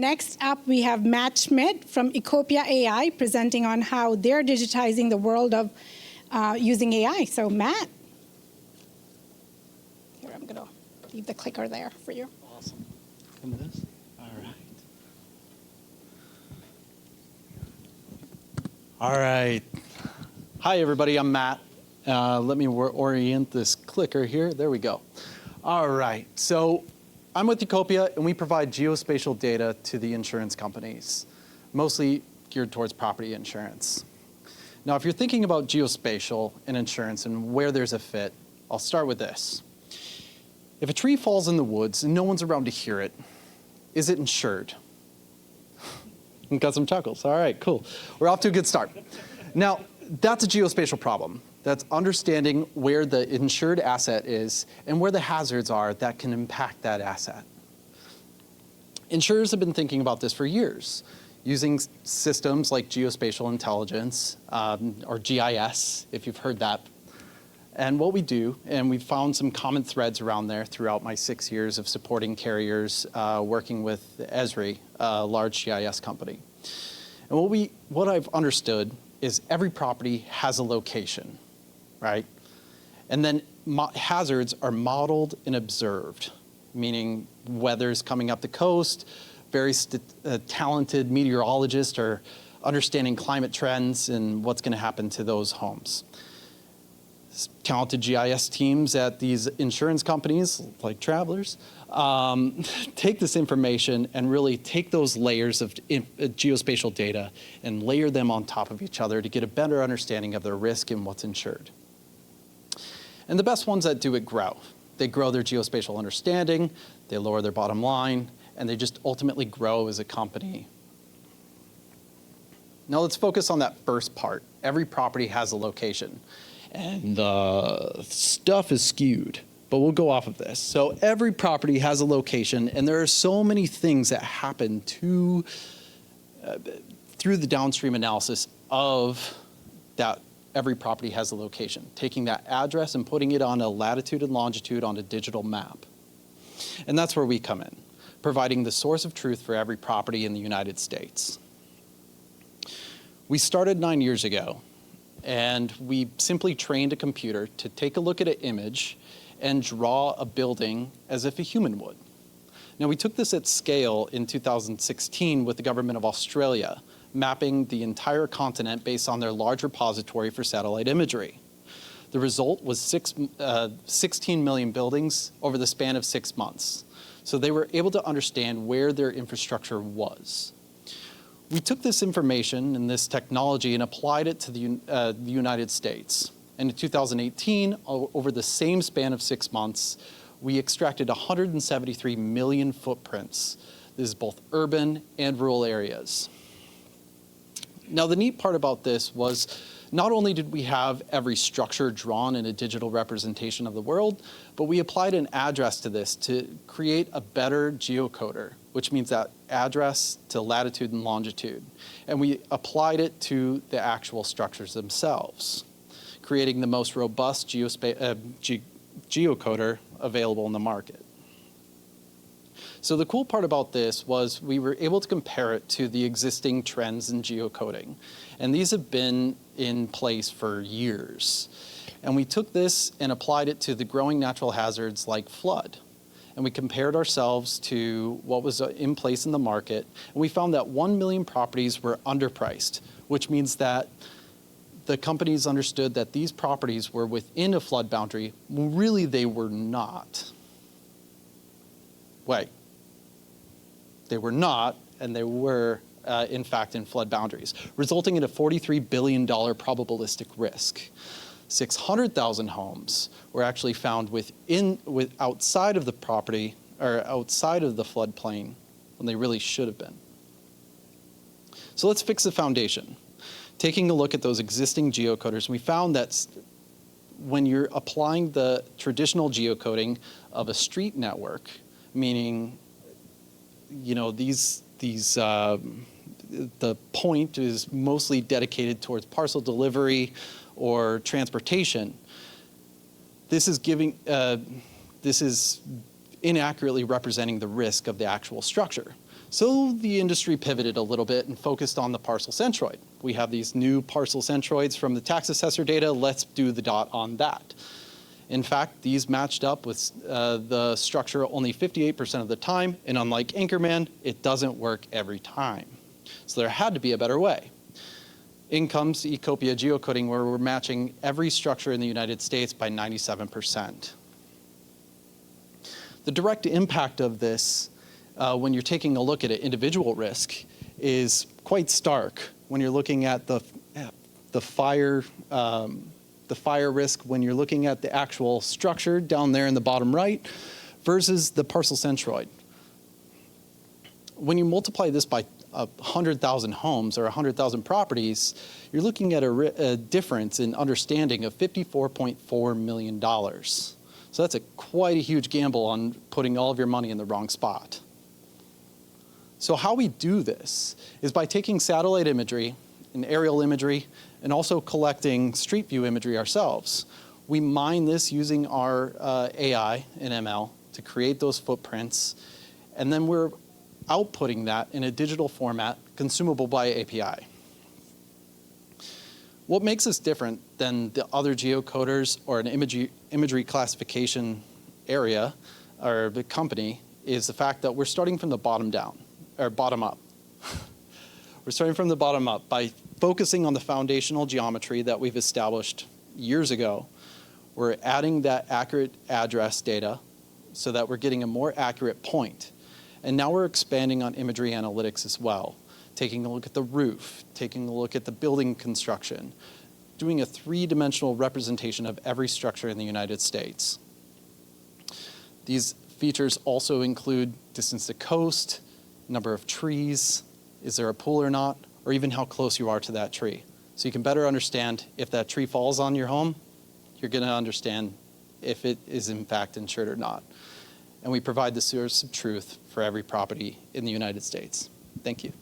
Next up, we have Matt Schmidt from Ecopia Ai presenting on how they're digitizing the world of using AI. So Matt, here, I'm going to leave the clicker there for you. Awesome. Come to this. All right. All right. Hi, everybody. I'm Matt. Let me orient this clicker here. There we go. All right. So I'm with Ecopia, and we provide geospatial data to the insurance companies, mostly geared towards property insurance. Now, if you're thinking about geospatial and insurance and where there's a fit, I'll start with this. If a tree falls in the woods and no one's around to hear it, is it insured? Got some chuckles. All right, cool. We're off to a good start. Now, that's a geospatial problem. That's understanding where the insured asset is and where the hazards are that can impact that asset. Insurers have been thinking about this for years, using systems like geospatial intelligence, or GIS, if you've heard that. And what we do, and we've found some common threads around there throughout my 6 years of supporting carriers, working with Esri, a large GIS company. And what I've understood is every property has a location, right? And then hazards are modeled and observed, meaning weather's coming up the coast, very talented meteorologists are understanding climate trends and what's going to happen to those homes. Talented GIS teams at these insurance companies, like Travelers, take this information and really take those layers of geospatial data and layer them on top of each other to get a better understanding of their risk and what's insured. And the best ones that do it grow. They grow their geospatial understanding, they lower their bottom line, and they just ultimately grow as a company. Now let's focus on that first part. Every property has a location. And the stuff is skewed, but we'll go off of this. So every property has a location, and there are so many things that happen through the downstream analysis of that every property has a location, taking that address and putting it on a latitude and longitude on a digital map. And that's where we come in, providing the source of truth for every property in the United States. We started 9 years ago. And we simply trained a computer to take a look at an image and draw a building as if a human would. Now, we took this at scale in 2016 with the government of Australia, mapping the entire continent based on their large repository for satellite imagery. The result was 16 million buildings over the span of 6 months. So they were able to understand where their infrastructure was. We took this information and this technology and applied it to the United States. And in 2018, over the same span of 6 months, we extracted 173 million footprints. This is both urban and rural areas. Now, the neat part about this was not only did we have every structure drawn in a digital representation of the world, but we applied an address to this to create a better geocoder, which means that address to latitude and longitude. And we applied it to the actual structures themselves, creating the most robust geocoder available in the market. So the cool part about this was we were able to compare it to the existing trends in geocoding. And these have been in place for years. And we took this and applied it to the growing natural hazards like flood. And we compared ourselves to what was in place in the market. And we found that 1 million properties were underpriced, which means that the companies understood that these properties were within a flood boundary. Well, really, they were not. Wait. They were not, and they were, in fact, in flood boundaries, resulting in a $43 billion probabilistic risk. 600,000 homes were actually found outside of the property, or outside of the floodplain, when they really should have been. So let's fix the foundation. Taking a look at those existing geocoders, we found that when you're applying the traditional geocoding of a street network, meaning the point is mostly dedicated towards parcel delivery or transportation. This is inaccurately representing the risk of the actual structure. So the industry pivoted a little bit and focused on the parcel centroid. We have these new parcel centroids from the tax assessor data. Let's do the dot on that. In fact, these matched up with the structure only 58% of the time, and unlike Anchorman, it doesn't work every time. So there had to be a better way. In comes Ecopia geocoding, where we're matching every structure in the United States by 97%. The direct impact of this, when you're taking a look at an individual risk, is quite stark. When you're looking at the fire risk, when you're looking at the actual structure down there in the bottom right, versus the parcel centroid. When you multiply this by 100,000 homes or 100,000 properties, you're looking at a difference in understanding of $54.4 million. So that's quite a huge gamble on putting all of your money in the wrong spot. So how we do this is by taking satellite imagery and aerial imagery and also collecting street view imagery ourselves. We mine this using our AI and ML to create those footprints, and then we're outputting that in a digital format consumable by API. What makes us different than the other geocoders or an imagery classification area or the company is the fact that we're starting from the bottom down, or bottom up. We're starting from the bottom up by focusing on the foundational geometry that we've established years ago. We're adding that accurate address data so that we're getting a more accurate point. And now we're expanding on imagery analytics as well, taking a look at the roof, taking a look at the building construction, doing a three-dimensional representation of every structure in the United States. These features also include distance to coast, number of trees, is there a pool or not, or even how close you are to that tree. So you can better understand if that tree falls on your home, you're going to understand if it is in fact insured or not. And we provide the source of truth for every property in the United States. Thank you.